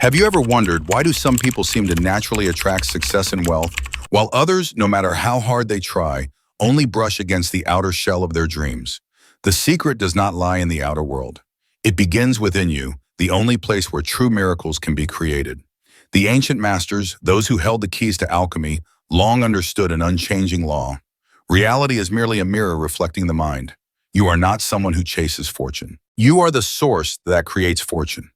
Have you ever wondered, why do some people seem to naturally attract success and wealth, while others, no matter how hard they try, only brush against the outer shell of their dreams? The secret does not lie in the outer world. It begins within you, the only place where true miracles can be created. The ancient masters, those who held the keys to alchemy, long understood an unchanging law. Reality is merely a mirror reflecting the mind. You are not someone who chases fortune. You are the source that creates fortune.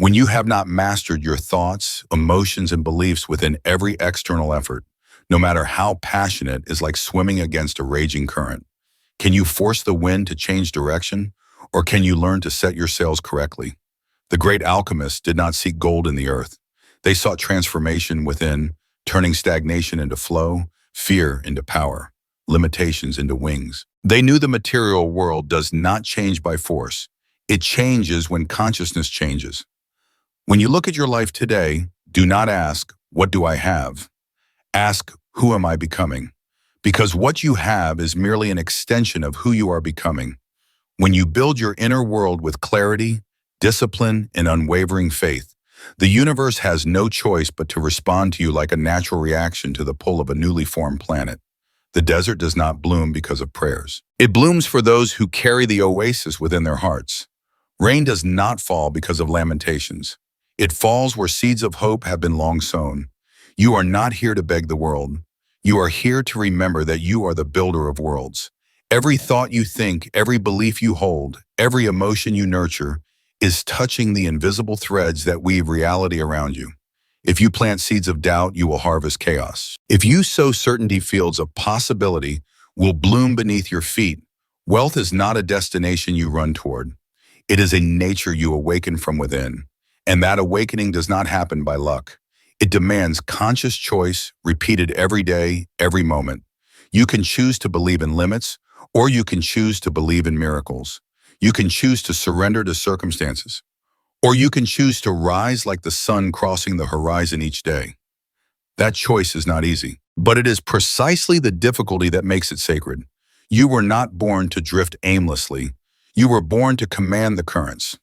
When you have not mastered your thoughts, emotions, and beliefs within every external effort, no matter how passionate, is like swimming against a raging current. Can you force the wind to change direction, or can you learn to set your sails correctly? The great alchemists did not seek gold in the earth. They sought transformation within, turning stagnation into flow, fear into power, limitations into wings. They knew the material world does not change by force. It changes when consciousness changes. When you look at your life today, do not ask, "What do I have?" Ask, "Who am I becoming?" Because what you have is merely an extension of who you are becoming. When you build your inner world with clarity, discipline, and unwavering faith, the universe has no choice but to respond to you like a natural reaction to the pull of a newly formed planet. The desert does not bloom because of prayers. It blooms for those who carry the oasis within their hearts. Rain does not fall because of lamentations. It falls where seeds of hope have been long sown. You are not here to beg the world. You are here to remember that you are the builder of worlds. Every thought you think, every belief you hold, every emotion you nurture is touching the invisible threads that weave reality around you. If you plant seeds of doubt, you will harvest chaos. If you sow certainty, fields of possibility will bloom beneath your feet. Wealth is not a destination you run toward. It is a nature you awaken from within. And that awakening does not happen by luck. It demands conscious choice, repeated every day, every moment. You can choose to believe in limits, or you can choose to believe in miracles. You can choose to surrender to circumstances, or you can choose to rise like the sun crossing the horizon each day. That choice is not easy, but it is precisely the difficulty that makes it sacred. You were not born to drift aimlessly. You were born to command the currents.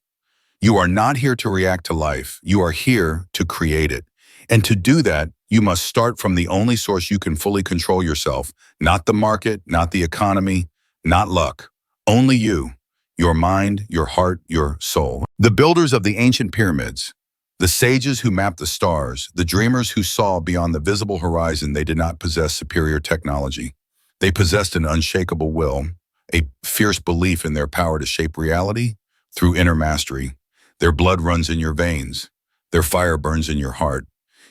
You are not here to react to life. You are here to create it. And to do that, you must start from the only source you can fully control yourself, not the market, not the economy, not luck. Only you, your mind, your heart, your soul. The builders of the ancient pyramids, the sages who mapped the stars, the dreamers who saw beyond the visible horizon, they did not possess superior technology. They possessed an unshakable will, a fierce belief in their power to shape reality through inner mastery. Their blood runs in your veins. Their fire burns in your heart.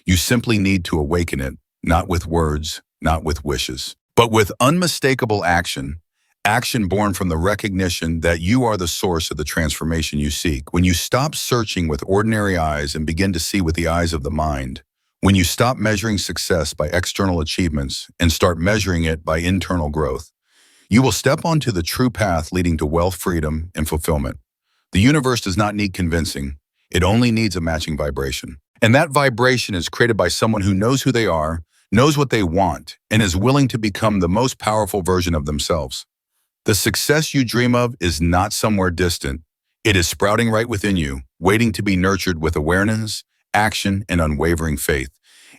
You simply need to awaken it, not with words, not with wishes, but with unmistakable action. Action born from the recognition that you are the source of the transformation you seek. When you stop searching with ordinary eyes and begin to see with the eyes of the mind, when you stop measuring success by external achievements and start measuring it by internal growth, you will step onto the true path leading to wealth, freedom, and fulfillment. The universe does not need convincing. It only needs a matching vibration. And that vibration is created by someone who knows who they are, knows what they want, and is willing to become the most powerful version of themselves. The success you dream of is not somewhere distant. It is sprouting right within you, waiting to be nurtured with awareness, action, and unwavering faith.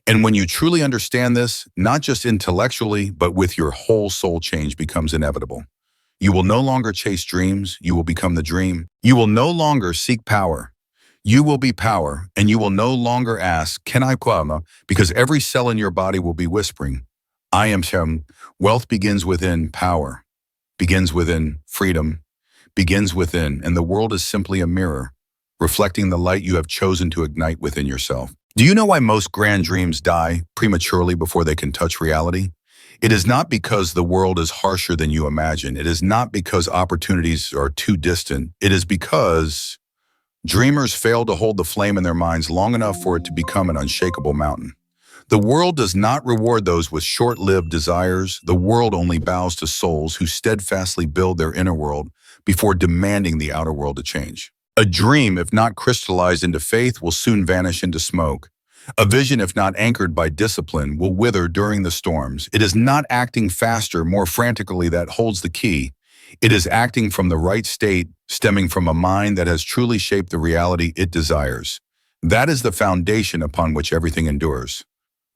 And when you truly understand this, not just intellectually, but with your whole soul, change becomes inevitable. You will no longer chase dreams, you will become the dream. You will no longer seek power. You will be power, and you will no longer ask, "Can I come?" Because every cell in your body will be whispering, "I am Shem." Wealth begins within, power begins within, freedom begins within, and the world is simply a mirror, reflecting the light you have chosen to ignite within yourself. Do you know why most grand dreams die prematurely before they can touch reality? It is not because the world is harsher than you imagine. It is not because opportunities are too distant. It is because dreamers fail to hold the flame in their minds long enough for it to become an unshakable mountain. The world does not reward those with short-lived desires. The world only bows to souls who steadfastly build their inner world before demanding the outer world to change. A dream, if not crystallized into faith, will soon vanish into smoke. A vision, if not anchored by discipline, will wither during the storms. It is not acting faster, more frantically, that holds the key. It is acting from the right state, stemming from a mind that has truly shaped the reality it desires. That is the foundation upon which everything endures.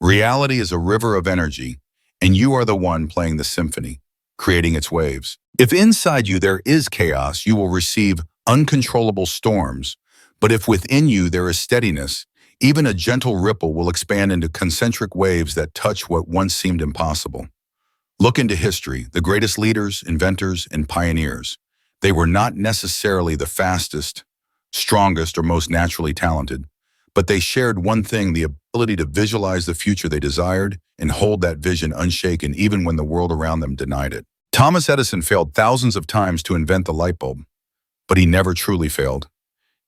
Reality is a river of energy, and you are the one playing the symphony, creating its waves. If inside you there is chaos, you will receive uncontrollable storms. But if within you there is steadiness, even a gentle ripple will expand into concentric waves that touch what once seemed impossible. Look into history, the greatest leaders, inventors, and pioneers. They were not necessarily the fastest, strongest, or most naturally talented, but they shared one thing: the ability to visualize the future they desired and hold that vision unshaken even when the world around them denied it. Thomas Edison failed thousands of times to invent the light bulb, but he never truly failed.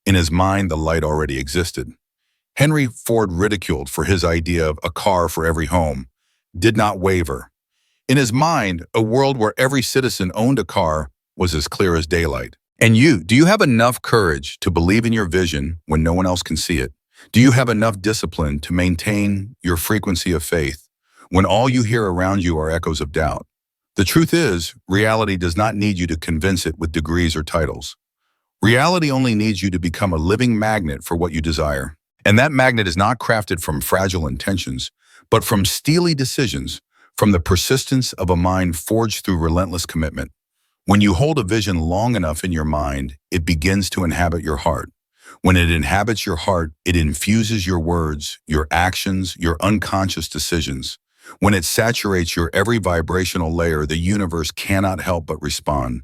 In his mind, the light already existed. Henry Ford, ridiculed for his idea of a car for every home, did not waver. In his mind, a world where every citizen owned a car was as clear as daylight. And you, do you have enough courage to believe in your vision when no one else can see it? Do you have enough discipline to maintain your frequency of faith when all you hear around you are echoes of doubt? The truth is, reality does not need you to convince it with degrees or titles. Reality only needs you to become a living magnet for what you desire. And that magnet is not crafted from fragile intentions, but from steely decisions, from the persistence of a mind forged through relentless commitment. When you hold a vision long enough in your mind, it begins to inhabit your heart. When it inhabits your heart, it infuses your words, your actions, your unconscious decisions. When it saturates your every vibrational layer, the universe cannot help but respond.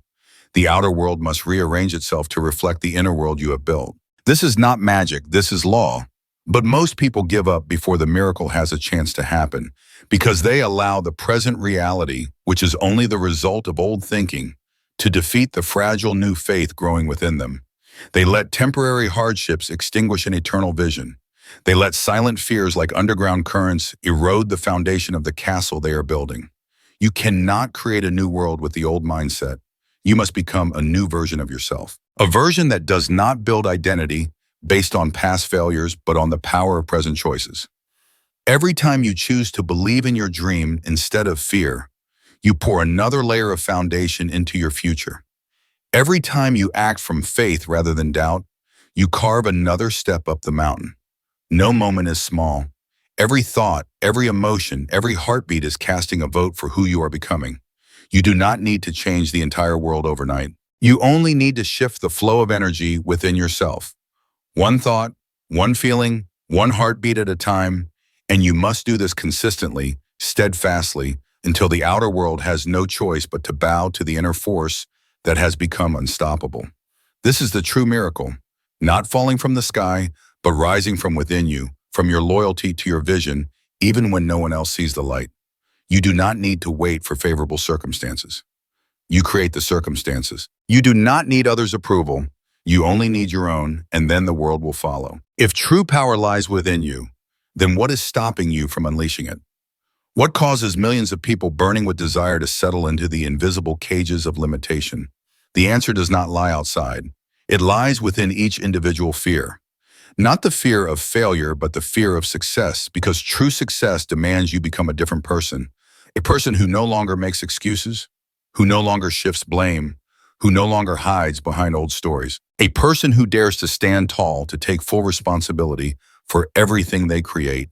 The outer world must rearrange itself to reflect the inner world you have built. This is not magic, this is law. But most people give up before the miracle has a chance to happen, because they allow the present reality, which is only the result of old thinking, to defeat the fragile new faith growing within them. They let temporary hardships extinguish an eternal vision. They let silent fears like underground currents erode the foundation of the castle they are building. You cannot create a new world with the old mindset. You must become a new version of yourself. A version that does not build identity based on past failures, but on the power of present choices. Every time you choose to believe in your dream instead of fear, you pour another layer of foundation into your future. Every time you act from faith rather than doubt, you carve another step up the mountain. No moment is small. Every thought, every emotion, every heartbeat is casting a vote for who you are becoming. You do not need to change the entire world overnight. You only need to shift the flow of energy within yourself. One thought, one feeling, one heartbeat at a time, and you must do this consistently, steadfastly, until the outer world has no choice but to bow to the inner force that has become unstoppable. This is the true miracle, not falling from the sky, but rising from within you, from your loyalty to your vision, even when no one else sees the light. You do not need to wait for favorable circumstances. You create the circumstances. You do not need others' approval. You only need your own, and then the world will follow. If true power lies within you, then what is stopping you from unleashing it? What causes millions of people burning with desire to settle into the invisible cages of limitation? The answer does not lie outside. It lies within each individual fear. Not the fear of failure, but the fear of success, because true success demands you become a different person. A person who no longer makes excuses, who no longer shifts blame, who no longer hides behind old stories. A person who dares to stand tall, to take full responsibility for everything they create.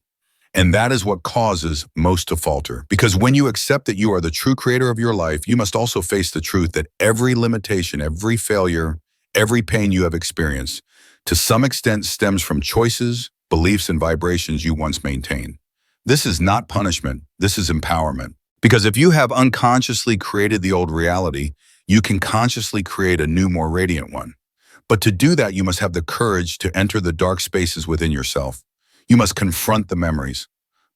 And that is what causes most to falter. Because when you accept that you are the true creator of your life, you must also face the truth that every limitation, every failure, every pain you have experienced, to some extent stems from choices, beliefs, and vibrations you once maintained. This is not punishment, this is empowerment. Because if you have unconsciously created the old reality, you can consciously create a new, more radiant one. But to do that, you must have the courage to enter the dark spaces within yourself. You must confront the memories,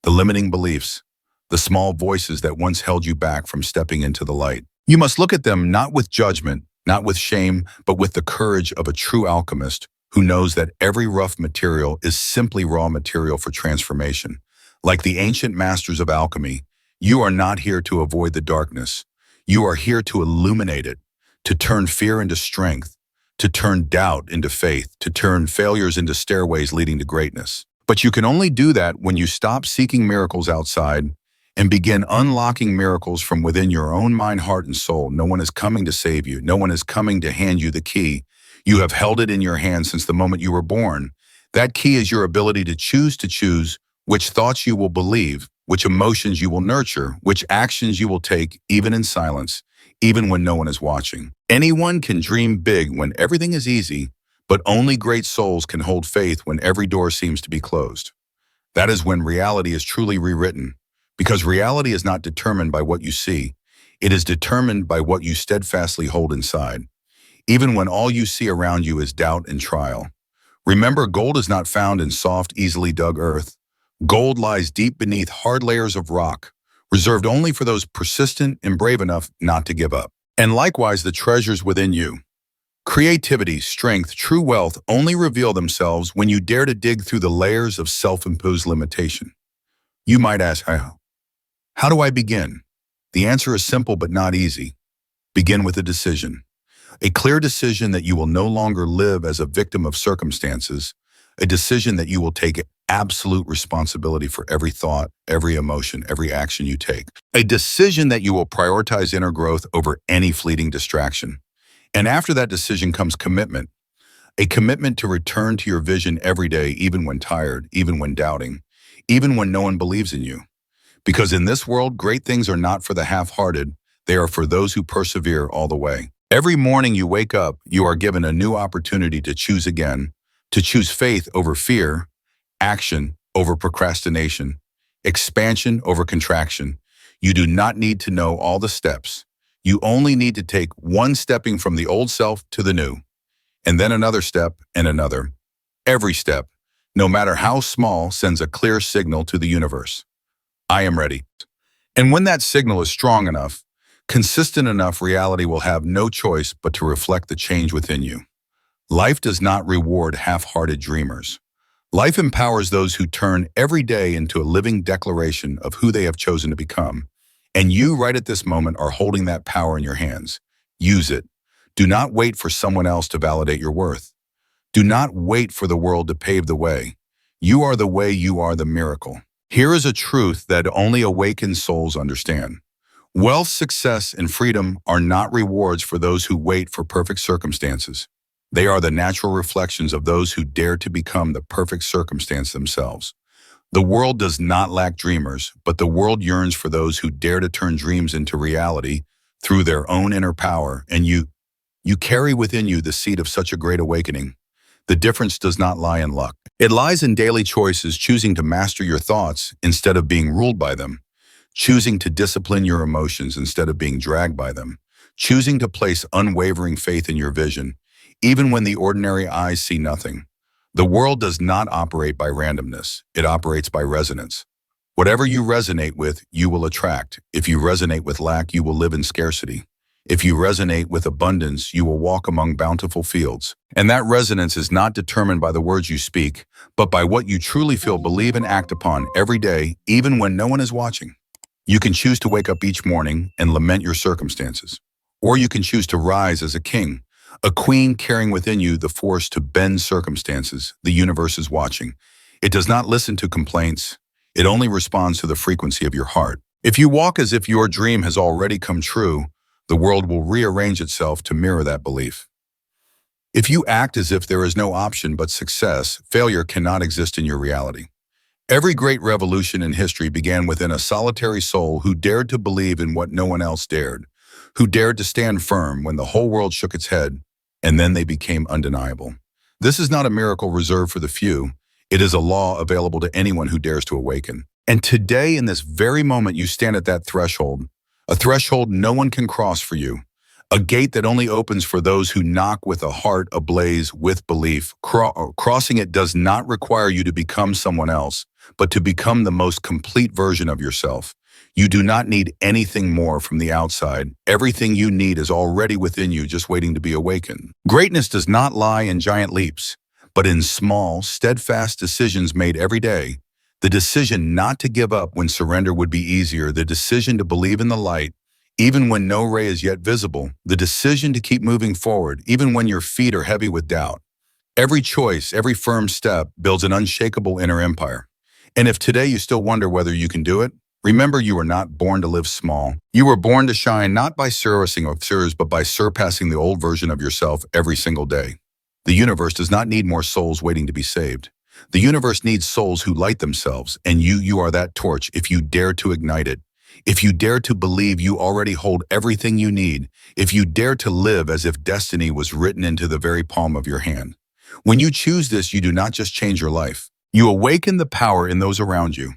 the limiting beliefs, the small voices that once held you back from stepping into the light. You must look at them not with judgment, not with shame, but with the courage of a true alchemist who knows that every rough material is simply raw material for transformation. Like the ancient masters of alchemy, you are not here to avoid the darkness. You are here to illuminate it, to turn fear into strength, to turn doubt into faith, to turn failures into stairways leading to greatness. But you can only do that when you stop seeking miracles outside and begin unlocking miracles from within your own mind, heart, and soul. No one is coming to save you. No one is coming to hand you the key. You have held it in your hand since the moment you were born. That key is your ability to choose which thoughts you will believe, which emotions you will nurture, which actions you will take, even in silence, even when no one is watching. Anyone can dream big when everything is easy, but only great souls can hold faith when every door seems to be closed. That is when reality is truly rewritten, because reality is not determined by what you see. It is determined by what you steadfastly hold inside, even when all you see around you is doubt and trial. Remember, gold is not found in soft, easily dug earth. Gold lies deep beneath hard layers of rock, reserved only for those persistent and brave enough not to give up. And likewise, the treasures within you. Creativity, strength, true wealth only reveal themselves when you dare to dig through the layers of self-imposed limitation. You might ask, how do I begin? The answer is simple but not easy. Begin with a decision. A clear decision that you will no longer live as a victim of circumstances, a decision that you will take absolute responsibility for every thought, every emotion, every action you take. A decision that you will prioritize inner growth over any fleeting distraction. And after that decision comes commitment, a commitment to return to your vision every day, even when tired, even when doubting, even when no one believes in you. Because in this world, great things are not for the half-hearted, they are for those who persevere all the way. Every morning you wake up, you are given a new opportunity to choose again, to choose faith over fear, action over procrastination, expansion over contraction. You do not need to know all the steps. You only need to take one stepping from the old self to the new, and then another step and another. Every step, no matter how small, sends a clear signal to the universe. I am ready. And when that signal is strong enough, consistent enough, reality will have no choice but to reflect the change within you. Life does not reward half-hearted dreamers. Life empowers those who turn every day into a living declaration of who they have chosen to become. And you, right at this moment, are holding that power in your hands. Use it. Do not wait for someone else to validate your worth. Do not wait for the world to pave the way. You are the way, you are the miracle. Here is a truth that only awakened souls understand. Wealth, success, and freedom are not rewards for those who wait for perfect circumstances. They are the natural reflections of those who dare to become the perfect circumstance themselves. The world does not lack dreamers, but the world yearns for those who dare to turn dreams into reality through their own inner power, and you carry within you the seed of such a great awakening. The difference does not lie in luck. It lies in daily choices, choosing to master your thoughts instead of being ruled by them, choosing to discipline your emotions instead of being dragged by them, choosing to place unwavering faith in your vision, even when the ordinary eyes see nothing. The world does not operate by randomness. It operates by resonance. Whatever you resonate with, you will attract. If you resonate with lack, you will live in scarcity. If you resonate with abundance, you will walk among bountiful fields. And that resonance is not determined by the words you speak, but by what you truly feel, believe, and act upon every day, even when no one is watching. You can choose to wake up each morning and lament your circumstances. Or you can choose to rise as a king, a queen carrying within you the force to bend circumstances. The universe is watching. It does not listen to complaints. It only responds to the frequency of your heart. If you walk as if your dream has already come true, the world will rearrange itself to mirror that belief. If you act as if there is no option but success, failure cannot exist in your reality. Every great revolution in history began within a solitary soul who dared to believe in what no one else dared, who dared to stand firm when the whole world shook its head, and then they became undeniable. This is not a miracle reserved for the few. It is a law available to anyone who dares to awaken. And today, in this very moment, you stand at that threshold, a threshold no one can cross for you, a gate that only opens for those who knock with a heart ablaze with belief. Crossing it does not require you to become someone else, but to become the most complete version of yourself. You do not need anything more from the outside. Everything you need is already within you, just waiting to be awakened. Greatness does not lie in giant leaps, but in small, steadfast decisions made every day. The decision not to give up when surrender would be easier, the decision to believe in the light, even when no ray is yet visible, the decision to keep moving forward, even when your feet are heavy with doubt. Every choice, every firm step builds an unshakable inner empire. And if today you still wonder whether you can do it, remember you were not born to live small. You were born to shine not by servicing others, but by surpassing the old version of yourself every single day. The universe does not need more souls waiting to be saved. The universe needs souls who light themselves, and you are that torch if you dare to ignite it. If you dare to believe you already hold everything you need, if you dare to live as if destiny was written into the very palm of your hand. When you choose this, you do not just change your life. You awaken the power in those around you.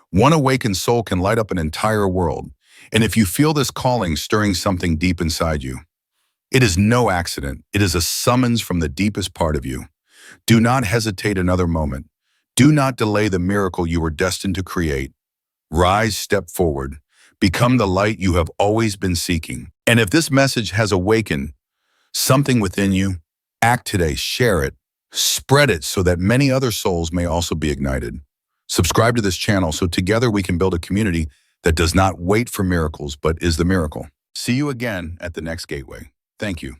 One awakened soul can light up an entire world. And if you feel this calling stirring something deep inside you, it is no accident. It is a summons from the deepest part of you. Do not hesitate another moment. Do not delay the miracle you were destined to create. Rise, step forward. Become the light you have always been seeking. And if this message has awakened something within you, act today, share it, spread it so that many other souls may also be ignited. Subscribe to this channel so together we can build a community that does not wait for miracles but is the miracle. See you again at the next gateway. Thank you.